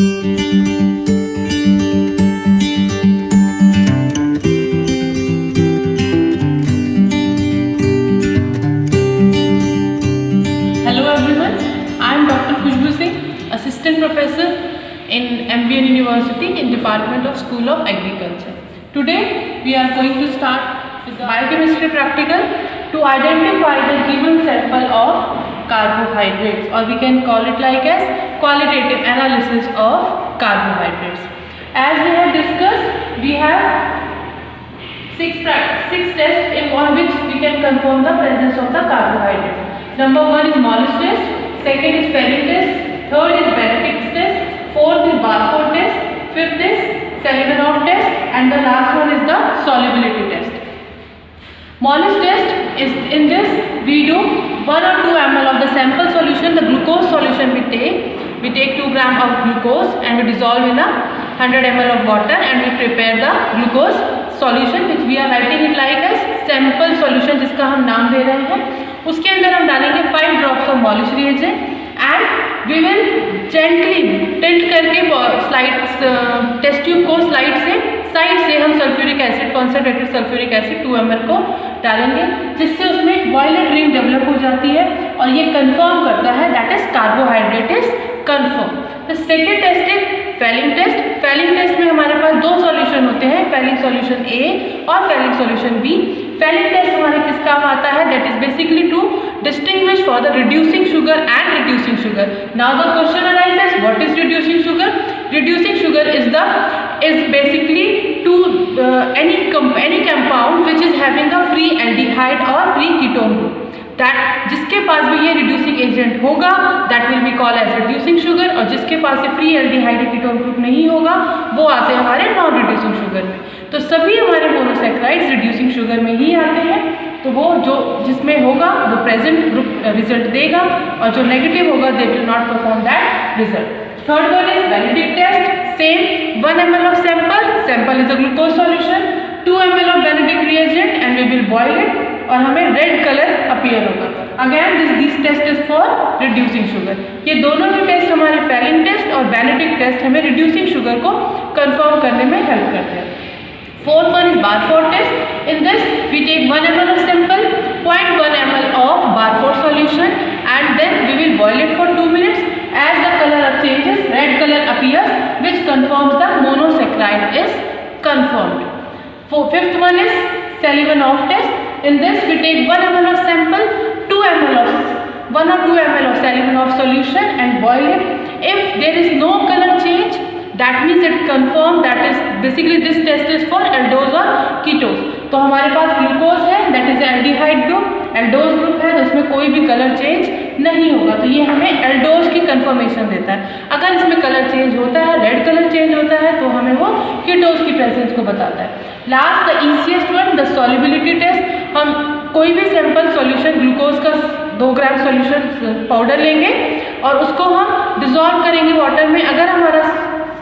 Hello everyone, I am Dr. Khushbu Singh, Assistant Professor in MBN University in Department of School of Agriculture. Today we are going to start with the biochemistry practical to identify the given sample of carbohydrates, or we can call it like as qualitative analysis of carbohydrates. As we have discussed, we have six tests in which we can confirm the presence of the carbohydrates. Number 1 is Moll's test, second is Fehling test, third is Benedict's test, fourth is Barford test, fifth is Selivanov test, and the last one is the solubility test. Moll's test is, in this we do 1 or 2 ml of the sample solution, the glucose solution we take 2 gram of glucose and we dissolve in a 100 ml of water and we prepare the glucose solution which we are writing it like as sample solution, जिसका हम नाम दे रहे हैं. उसके अंदर हम डालेंगे 5 drops of Moll's reagent and we will gently tilt करके टेस्ट ट्यूब को साइड से हम sulphuric acid, concentrated sulphuric acid 2 ml को डालेंगे, जिससे उसमें वायलेट रिंग डेवलप हो जाती है और ये कंफर्म करता है that is carbohydrate is confirm. The second test is Fehling test. Fehling test में हमारे पास 2 सॉल्यूशन होते हैं, Fehling सॉल्यूशन A और Fehling solution B. Fehling test हमारे किस काम आता है? That is basically to distinguish for the reducing sugar and reducing sugar. Now the question arises, what is reducing sugar? Reducing sugar is basically to any compound which is having a free aldehyde or free ketone group. That जिसके पास भी ये reducing agent होगा that will be called as reducing sugar, और जिसके पास ये free aldehyde ketone group नहीं होगा वो आते हैं हमारे non reducing sugar में. तो सभी हमारे मोनोसैकेराइड्स reducing sugar में ही आते हैं. तो वो जो जिसमें होगा वो प्रेजेंट ग्रुप रिजल्ट देगा और जो नेगेटिव होगा they will not perform that result. Third one is Benedict test. Same 1 ml of sample is a glucose solution, 2 ml of Benedict reagent and we will boil it और हमें red colour appear होगा. Again this test is for reducing sugar. ये दोनों ही test हमारे Fehling test और Benedict test हमें reducing sugar को कंफर्म करने में हेल्प करते हैं. Fourth one is Barford test. In this we take 1 ml of sample, 0.1 ml of Barford solution and then we will boil it for 2 minutes. As the color changes, red color appears, which confirms the monosaccharide is confirmed. Fifth one is Selivanov test. In this we take 1 ml of sample, 1 or 2 ml of Selivanov solution and boil it. If there is no color change, that means it confirm that is basically this test is for aldose or ketose. तो हमारे पास glucose है that is aldehyde group, aldose group है तो इसमें कोई भी colour change नहीं होगा, तो ये हमें एल्डोज की कंफर्मेशन देता है. अगर इसमें कलर चेंज होता है, रेड कलर चेंज होता है तो हमें वो कीटोज की प्रेजेंस को बताता है. Last the easiest one the solubility test. हम कोई भी सैंपल सॉल्यूशन ग्लूकोज का 2 ग्राम सॉल्यूशन पाउडर लेंगे और उसको हम डिजॉल्व करेंगे वाटर में. अगर हमारा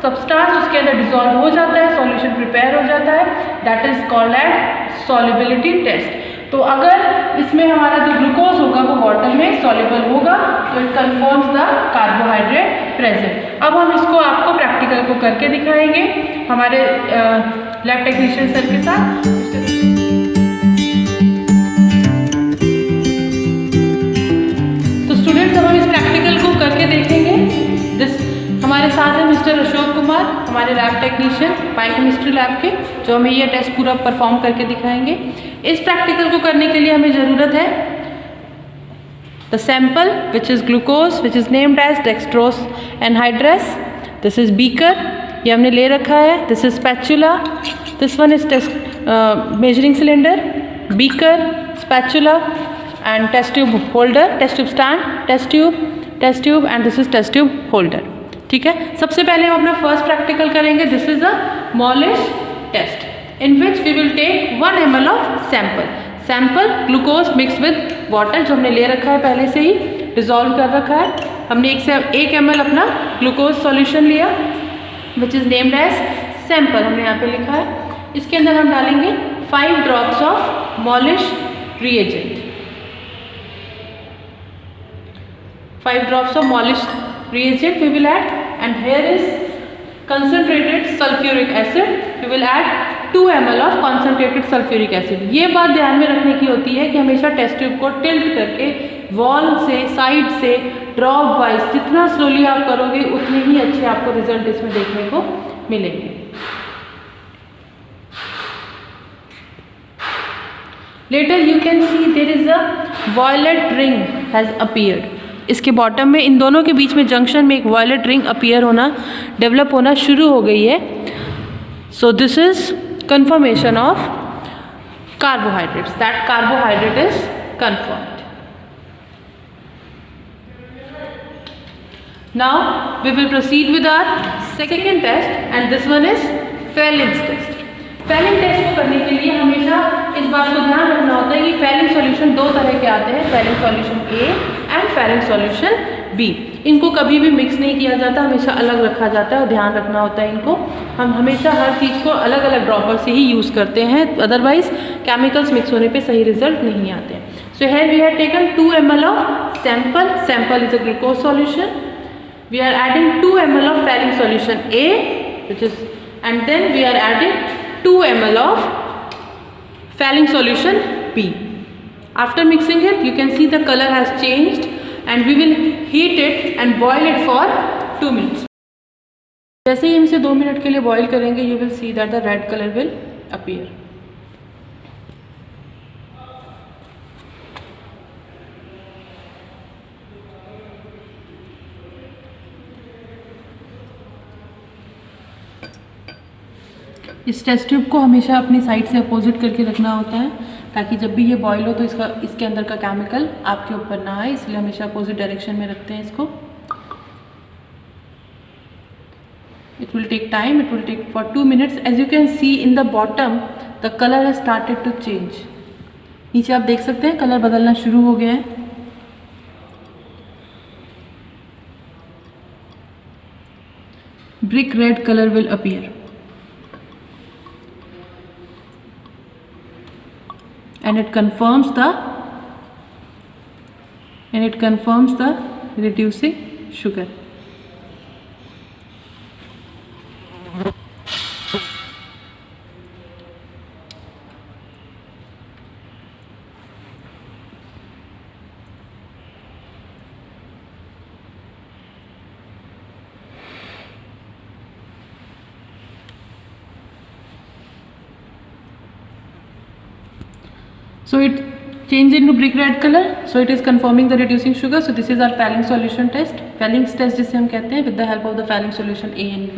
सब्सटेंस उसके अंदर डिजॉल्व हो जाता है, सॉल्यूशन प्रिपेयर हो जाता है, that is called as solubility test. तो अगर इसमें हमारा जो ग्लूकोज होगा वो वाटर में सॉल्युबल होगा तो it confirms the carbohydrate present. अब हम इसको आपको प्रैक्टिकल को करके दिखाएंगे हमारे लैब टेक्नीशियन सर के साथ. तो स्टूडेंट्स अब हम इस प्रैक्टिकल को करके देखेंगे. हमारे साथ है मिस्टर अशोक कुमार, हमारे लैब टेक्नीशियन बायोकेमिस्ट्री लैब के, जो हमें ये टेस्ट पूरा परफॉर्म करके दिखाएंगे. इस प्रैक्टिकल को करने के लिए हमें ज़रूरत है the sample which is glucose which is named as dextrose anhydrous. This is beaker, ये हमने ले रखा है. This is spatula, this one is measuring cylinder, beaker, spatula and test tube holder, test tube stand, test tube and this is test tube holder. ठीक है, सबसे पहले हम अपना फर्स्ट प्रैक्टिकल करेंगे. This is a Moll's test in which we will take 1 ml of sample glucose mix with water, जो हमने ले रखा है पहले से ही डिजॉल्व कर रखा है. हमने 1 ml अपना ग्लूकोज सॉल्यूशन लिया which is named as sample, हमने यहाँ पे लिखा है. इसके अंदर हम डालेंगे 5 drops of Moll's reagent. 5 drops of Moll's reagent we will add, and here is concentrated sulfuric acid, we will add 2 ml of concentrated sulfuric acid. ये बात ध्यान में रखने की होती है कि हमेशा टेस्ट ट्यूब को टिल्ट करके वॉल से, साइड से, ड्रॉप वाइज जितना स्लोली आप करोगे उतने ही अच्छे आपको रिजल्ट इसमें देखने को मिलेंगे. Later you can see there is a violet ring has appeared. इसके बॉटम में इन दोनों के बीच में जंक्शन में एक वायलेट रिंग अपीयर होना, डेवलप होना शुरू हो गई है. So this is confirmation of carbohydrates, that carbohydrate is confirmed. Now we will proceed with our second test and this one is Fehling's test. Fehling test को करने के लिए हमेशा इस बात को ध्यान रखना होता है कि फेलिंग सॉल्यूशन दो तरह के आते हैं, Fehling solution A and Fehling solution B. इनको कभी भी मिक्स नहीं किया जाता, हमेशा अलग रखा जाता है और ध्यान रखना होता है इनको. हम हमेशा हर चीज़ को अलग अलग ड्रॉपर से ही यूज़ करते हैं, अदरवाइज केमिकल्स मिक्स होने पे सही रिजल्ट नहीं आते हैं. So here we have taken 2 ml of sample is a glucose solution. We are adding 2 ml of Fehling solution A which is, and then we are adding 2 ml of Fehling solution B. After mixing it, you can see the color has changed and we will heat it and boil it for 2 minutes. जैसे ही हम इसे 2 minute के लिए boil करेंगे, you will see that the red color will appear. इस test tube को हमेशा अपनी साइड से अपोजिट करके रखना होता है ताकि जब भी ये बॉईल हो तो इसके अंदर का केमिकल आपके ऊपर ना आए, इसलिए हमेशा अपोजिट डायरेक्शन में रखते हैं इसको. It will take time, it will take for 2 minutes. As you can see in the bottom the colour has started to change. नीचे आप देख सकते हैं कलर बदलना शुरू हो गया है. Brick red colour will appear. And it confirms the reducing sugar. So it changed into brick red color. So it is confirming the reducing sugar. So this is our Fehling solution test. Fehling test जिसे हम कहते हैं, with the help of the Fehling solution A and B.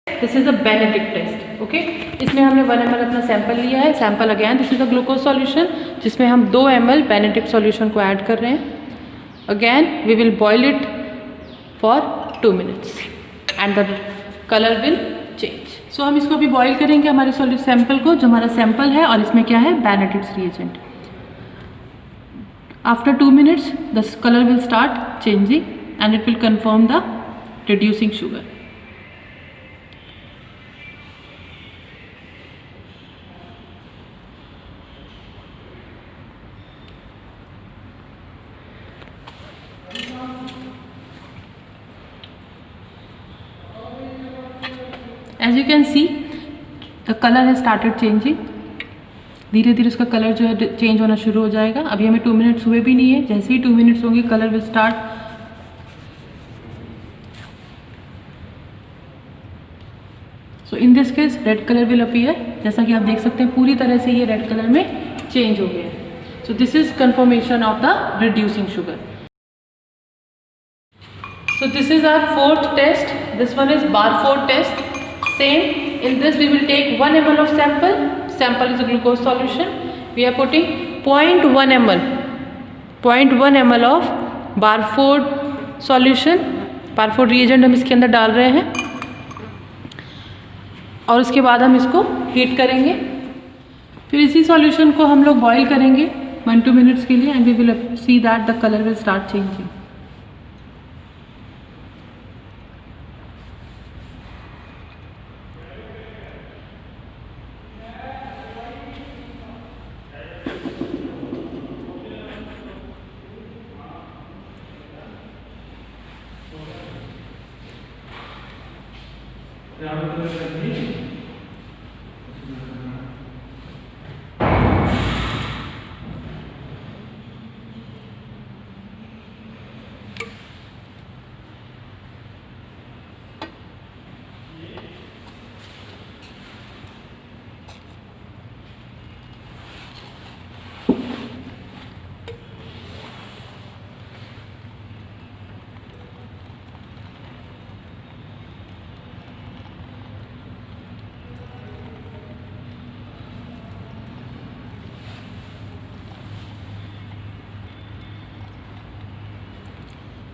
This is a Benedict test. Okay. इसमें हमने 1 ml अपना sample लिया है. Sample again this is a glucose solution जिसमें हम 2 ml Benedict सॉल्यूशन को ऐड कर रहे हैं. Again we will boil it for 2 minutes and the colour will change. So हम इसको अभी बॉईल करेंगे हमारे सैंपल को, जो हमारा सैंपल है, और इसमें क्या है, Benedict's reagent. After 2 minutes the colour will start changing and it will confirm the reducing sugar. As you can see, the color has started changing. धीरे धीरे उसका कलर जो है चेंज होना शुरू हो जाएगा. अभी हमें 2 minutes हुए भी नहीं है. जैसे ही 2 minutes होंगे colour will start. So in this case red colour will appear. जैसा कि आप देख सकते हैं पूरी तरह से ये रेड कलर में चेंज हो गया है. So this is confirmation of the reducing sugar. So this is our 4th test. This one is bar 4 test. Same. In this we will take 1 ml of sample. Sample is a glucose solution. We are putting 0.1 ml. 0.1 ml of bar 4 solution. bar 4 reagent हम इसके अंदर डाल रहे हैं और उसके बाद हम इसको हीट करेंगे. फिर इसी सॉल्यूशन को हम लोग बॉईल करेंगे 1-2 minutes के लिए and we will see that the colour will start changing.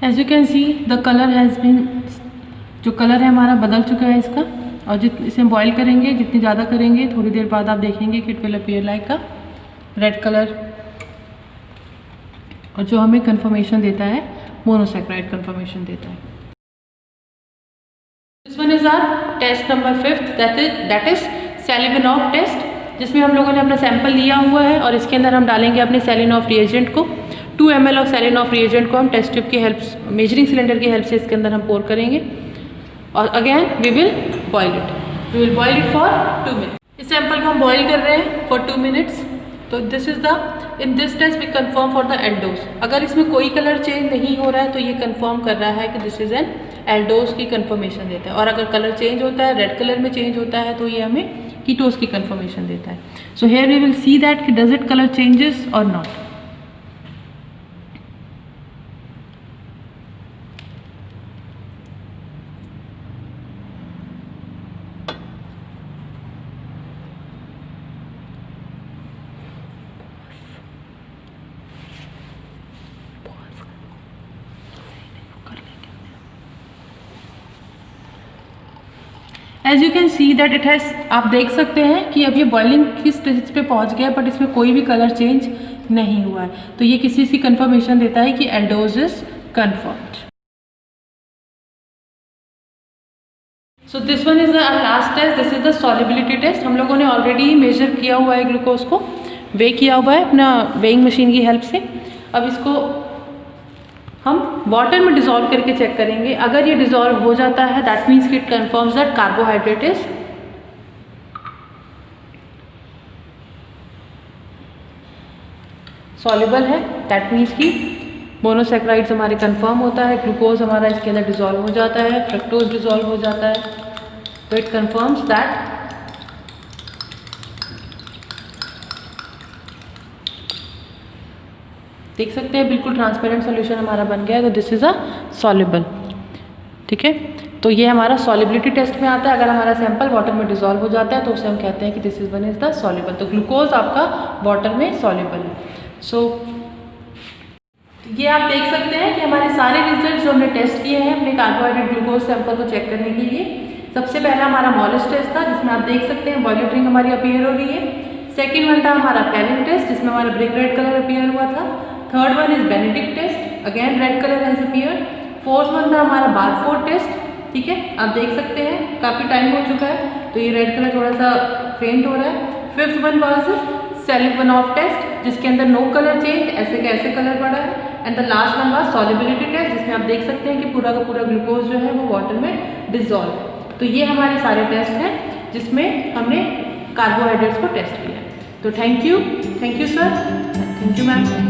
As you can see the colour has been, जो कलर है हमारा बदल चुका है इसका। और इसे हम बॉईल करेंगे, जितनी ज़्यादा करेंगे थोड़ी देर बाद आप देखेंगे कि it will appear like a red colour, और जो हमें कन्फर्मेशन देता है मोनोसैकेराइड कन्फर्मेशन देता है। This one is our test number 5, that is Seliwanoff test, जिसमें हम लोगों ने अपना सैंपल लिया हुआ है और इसके अंदर हम डालेंगे अपने सेलिनॉफ रिएजेंट को। 2 ml ऑफ सेलिनॉफ रिएजेंट को हम टेस्ट ट्यूब की हेल्प, मेजरिंग सिलेंडर की हेल्प से इसके अंदर हम पोर करेंगे और again we will boil it for 2 minutes. इस सैंपल को हम बॉईल कर रहे हैं फॉर 2 मिनट्स। तो this is the, in this test we confirm for the aldose. अगर इसमें कोई कलर चेंज नहीं हो रहा है तो ये कंफर्म कर रहा है कि दिस इज एन एल्डोज की कंफर्मेशन देता है, और अगर कलर चेंज होता है, रेड कलर में चेंज होता है, तो ये हमें कीटोज की कंफर्मेशन देता है। So here we will see that कि डज इट कलर चेंजेस और not. As you can see that it has, आप देख सकते हैं कि अब ये बॉइलिंग की स्टेज पे पहुंच गया, बट इसमें कोई भी कलर चेंज नहीं हुआ है। तो ये किसी चीज़ की कंफर्मेशन देता है कि aldose is confirmed. So this one is the last test, this is the solubility test. हम लोगों ने ऑलरेडी मेजर किया हुआ है ग्लूकोज को, वे किया हुआ है अपना वेइंग मशीन की हेल्प से। अब इसको हम वाटर में डिज़ोल्व करके चेक करेंगे। अगर ये डिज़ोल्व हो जाता है दैट मीन्स कि it confirms that carbohydrate is soluble है, दैट मीन्स कि मोनोसैकेराइड्स हमारे कंफर्म होता है, ग्लूकोज हमारा इसके अंदर डिज़ोल्व हो जाता है, फ्रक्टोज डिज़ोल्व हो जाता है, तो इट कन्फर्म्स दैट देख सकते हैं बिल्कुल ट्रांसपेरेंट सॉल्यूशन हमारा बन गया है। तो दिस इज़ अ सॉल्युबल, ठीक है। तो ये हमारा सॉल्युबिलिटी टेस्ट में आता है। अगर हमारा सैंपल वाटर में डिज़ोल्व हो जाता है तो उसे हम कहते हैं कि this is one is the soluble. तो ग्लूकोज आपका वाटर में सॉल्युबल है। सो ये आप देख सकते हैं कि हमारे सारे रिजल्ट जो हमने टेस्ट किए हैं अपने कार्बोहाइड्रेट ग्लूकोज सैंपल को चेक करने के लिए, सबसे पहला हमारा मॉलिस टेस्ट था जिसमें आप देख सकते हैं बॉइलिंग रिंग हमारी अपीयर हो रही है। सेकेंड वन था हमारा पैलेट टेस्ट जिसमें हमारा ब्रिक रेड कलर अपीयर हुआ था। Third one is Benedict test, again red colour has appeared. Fourth one था हमारा बारफोर्ड टेस्ट, ठीक है, आप देख सकते हैं काफ़ी टाइम हो चुका है तो ये रेड कलर थोड़ा सा फेंट हो रहा है। फिफ्थ वन वाज सेलिवनॉफ टेस्ट जिसके अंदर नो कलर चेंज, ऐसे का ऐसे कलर पड़ा है। And the last one was solubility test जिसमें आप देख सकते हैं कि पूरा का पूरा ग्लूकोज जो है वो वाटर में डिजॉल्व है। तो ये हमारे सारे टेस्ट हैं जिसमें हमने कार्बोहाइड्रेट्स को टेस्ट किया। तो thank you sir, thank you ma'am.